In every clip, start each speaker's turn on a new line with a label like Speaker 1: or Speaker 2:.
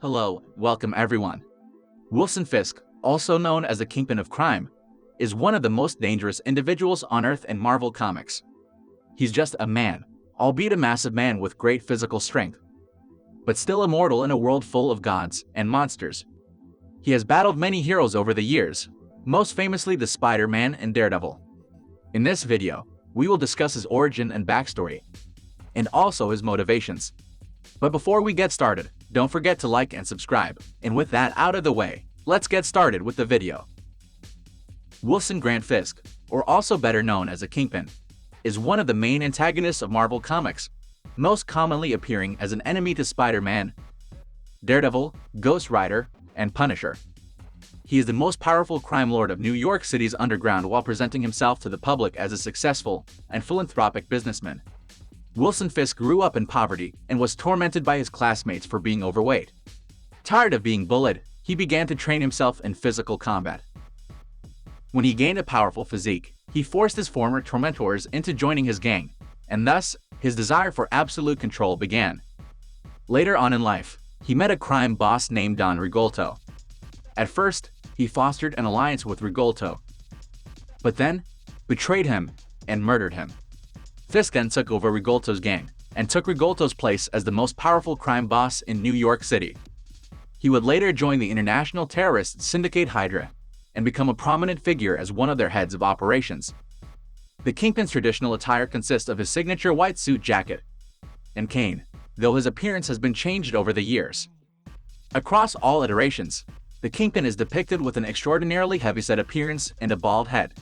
Speaker 1: Hello, welcome everyone. Wilson Fisk, also known as the Kingpin of Crime, is one of the most dangerous individuals on Earth in Marvel Comics. He's just a man, albeit a massive man with great physical strength, but still immortal in a world full of gods and monsters. He has battled many heroes over the years, most famously the Spider-Man and Daredevil. In this video, we will discuss his origin and backstory, and also his motivations. But before we get started, don't forget to like and subscribe, and with that out of the way, let's get started with the video. Wilson Grant Fisk, or also better known as the Kingpin, is one of the main antagonists of Marvel Comics, most commonly appearing as an enemy to Spider-Man, Daredevil, Ghost Rider, and Punisher. He is the most powerful crime lord of New York City's underground while presenting himself to the public as a successful and philanthropic businessman. Wilson Fisk grew up in poverty and was tormented by his classmates for being overweight. Tired of being bullied, he began to train himself in physical combat. When he gained a powerful physique, he forced his former tormentors into joining his gang, and thus, his desire for absolute control began. Later on in life, he met a crime boss named Don Rigoletto. At first, he fostered an alliance with Rigoletto, but then betrayed him and murdered him. Fisk then took over Rigoletto's gang and took Rigoletto's place as the most powerful crime boss in New York City. He would later join the international terrorist syndicate HYDRA and become a prominent figure as one of their heads of operations. The Kingpin's traditional attire consists of his signature white suit jacket and cane, though his appearance has been changed over the years. Across all iterations, the Kingpin is depicted with an extraordinarily heavyset appearance and a bald head.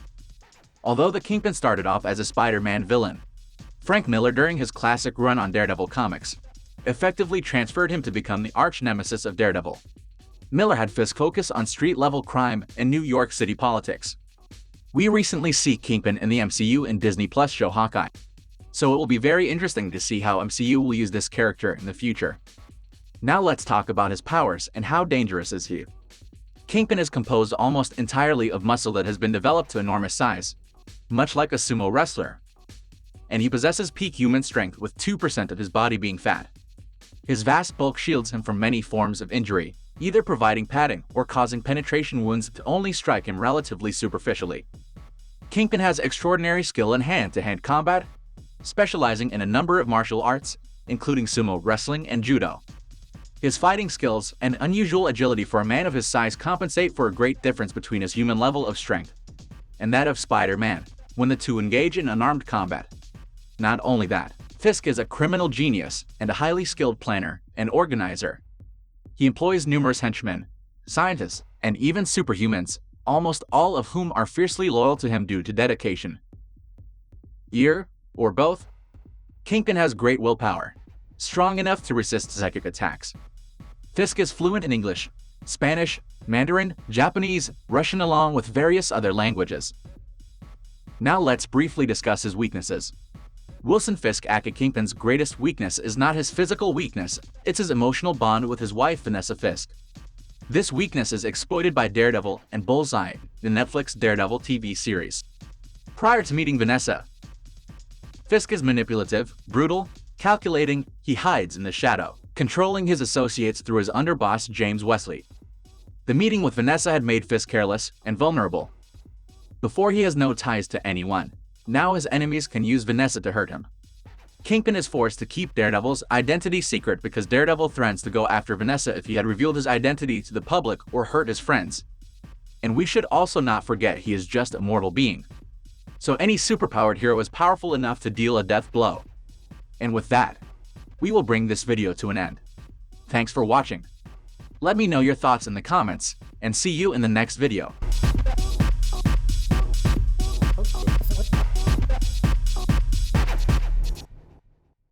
Speaker 1: Although the Kingpin started off as a Spider-Man villain, Frank Miller, during his classic run on Daredevil comics, effectively transferred him to become the arch-nemesis of Daredevil. Miller had Fisk focus on street-level crime and New York City politics. We recently see Kingpin in the MCU in Disney Plus show Hawkeye, so it will be very interesting to see how MCU will use this character in the future. Now let's talk about his powers and how dangerous is he. Kingpin is composed almost entirely of muscle that has been developed to enormous size, much like a sumo wrestler, and he possesses peak human strength with 2% of his body being fat. His vast bulk shields him from many forms of injury, either providing padding or causing penetration wounds to only strike him relatively superficially. Kingpin has extraordinary skill in hand-to-hand combat, specializing in a number of martial arts, including sumo wrestling and judo. His fighting skills and unusual agility for a man of his size compensate for a great difference between his human level of strength and that of Spider-Man when the two engage in unarmed combat. Not only that, Fisk is a criminal genius and a highly skilled planner and organizer. He employs numerous henchmen, scientists, and even superhumans, almost all of whom are fiercely loyal to him due to dedication. Ear, or both? Kingpin has great willpower, strong enough to resist psychic attacks. Fisk is fluent in English, Spanish, Mandarin, Japanese, Russian along with various other languages. Now let's briefly discuss his weaknesses. Wilson Fisk, aka Kingpin's greatest weakness is not his physical weakness, it's his emotional bond with his wife Vanessa Fisk. This weakness is exploited by Daredevil and Bullseye, the Netflix Daredevil TV series. Prior to meeting Vanessa, Fisk is manipulative, brutal, calculating, he hides in the shadow, controlling his associates through his underboss James Wesley. The meeting with Vanessa had made Fisk careless and vulnerable. Before, he has no ties to anyone. Now his enemies can use Vanessa to hurt him. Kingpin is forced to keep Daredevil's identity secret because Daredevil threatens to go after Vanessa if he had revealed his identity to the public or hurt his friends. And we should also not forget he is just a mortal being. So any superpowered hero is powerful enough to deal a death blow. And with that, we will bring this video to an end. Thanks for watching. Let me know your thoughts in the comments, and see you in the next video.